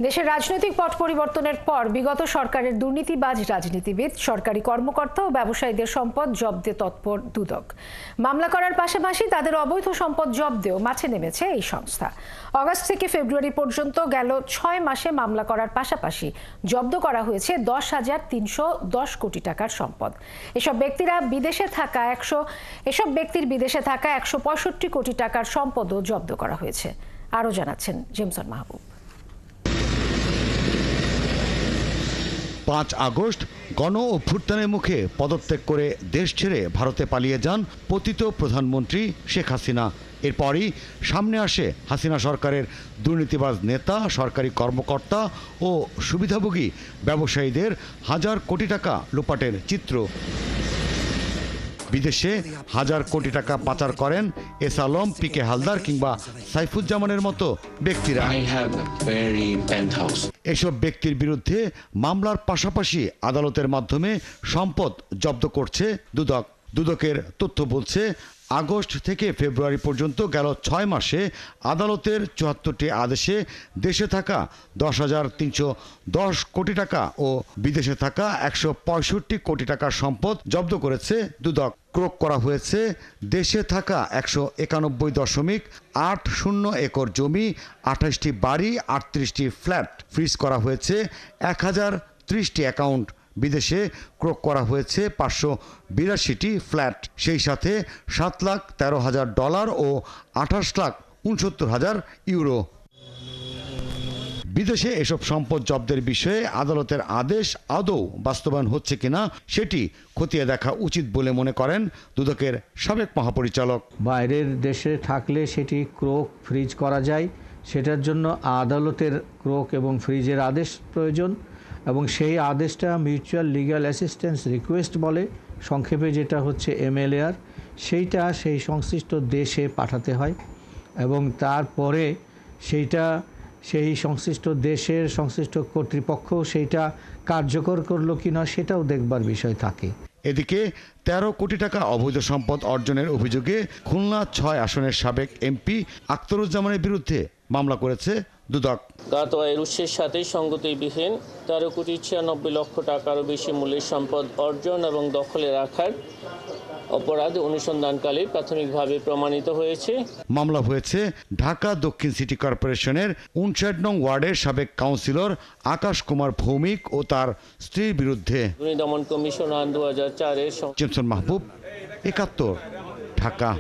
দেশের রাজনৈতিক পট পরিবর্তনের পর বিগত সরকারের দুর্নীতিবাজ রাজনীতিবিদ, সরকারি কর্মকর্তা ও ব্যবসায়ীদের সম্পদ জব্দে তৎপর দুদক। মামলা করার পাশাপাশি তাদের অবৈধ সম্পদ জব্দেও মাঠে নেমেছে এই সংস্থা। আগস্ট থেকে ফেব্রুয়ারি পর্যন্ত গেল 6 মাসে মামলা করার পাশাপাশি জব্দ করা হয়েছে 10,310 কোটি টাকার সম্পদ। এসব ব্যক্তির বিদেশে থাকা 165 কোটি টাকার সম্পদও জব্দ করা হয়েছে। আরও জানাচ্ছেন জেমসন মাহবুব। 5 আগস্ট গণ অভ্যুত্থানের মুখে পদত্যাগ করে দেশ ছেড়ে ভারতে পালিয়ে যান পতিত প্রধানমন্ত্রী শেখ হাসিনা। এরপরই সামনে আসে হাসিনা সরকারের দুর্নীতিবাজ নেতা, সরকারি কর্মকর্তা ও সুবিধাভোগী ব্যবসায়ীদের হাজার কোটি টাকা লোপাটের চিত্র। বিদেশে হাজার কোটি টাকা পাচার করেন এস আলম, পিকে হালদার কিংবা সাইফুজ্জামানের মতো ব্যক্তিরা। এসব ব্যক্তির বিরুদ্ধে মামলার পাশাপাশি আদালতের মাধ্যমে সম্পদ জব্দ করছে দুদক। দুদকের তথ্য বলছে, আগস্ট থেকে ফেব্রুয়ারি পর্যন্ত গেল 6 মাসে আদালতের 74টি আদেশে দেশে থাকা 10,310 কোটি টাকা ও বিদেশে থাকা 165 কোটি টাকার সম্পদ জব্দ করেছে দুদক। ক্রোক করা হয়েছে দেশে থাকা 191.80 একর জমি, 28টি বাড়ি, 38টি ফ্ল্যাট। ফ্রিজ করা হয়েছে 1030টি অ্যাকাউন্ট। বিদেশে ক্রোক করা হয়েছে 582টি ফ্ল্যাট, সেই সাথে $7,13,000 ও 28,69,000 ইউরো। বিদেশে এসব সম্পদ জব্দের বিষয়ে আদালতের আদেশ আদৌ বাস্তবায়ন হচ্ছে কিনা সেটি খতিয়ে দেখা উচিত বলে মনে করেন দুদকের সাবেক মহাপরিচালক। বাইরের দেশে থাকলে সেটি ক্রোক ফ্রিজ করা যায়, সেটার জন্য আদালতের ক্রোক এবং ফ্রিজের আদেশ প্রয়োজন এবং সেই আদেশটা মিউচুয়াল লিগ্যাল অ্যাসিস্ট্যান্স রিকোয়েস্ট বলে, সংক্ষেপে যেটা হচ্ছে MLAR, সেইটা সেই সংশ্লিষ্ট দেশে পাঠাতে হয় এবং তারপরে সেইটা সেই সংশ্লিষ্ট দেশের সংশ্লিষ্ট কর্তৃপক্ষ সেইটা কার্যকর করলো কিনা সেটাও দেখবার বিষয় থাকে। এদিকে 13 কোটি টাকা অবৈধ সম্পদ অর্জনের অভিযোগে খুলনা 6 আসনের সাবেক MP আখতারুজ্জামানের বিরুদ্ধে মামলা করেছে দুদক। গত আয়ের উৎসের সাথে সঙ্গতিবিহীন 13,96,00,000 টাকারও বেশি মূল্যের সম্পদ অর্জন এবং দখলে রাখার অপরাধ অনুসন্ধানকালে প্রাথমিকভাবে প্রমাণিত হয়েছে। মামলা হয়েছে ঢাকা দক্ষিণ সিটি কর্পোরেশনের 59 নং ওয়ার্ডের সাবেক কাউন্সিলর আকাশ কুমার ভৌমিক ও তার স্ত্রীর বিরুদ্ধে। দুর্নীতি দমন কমিশন 2004-এর জেমসন মাহবুব, 71, ঢাকা।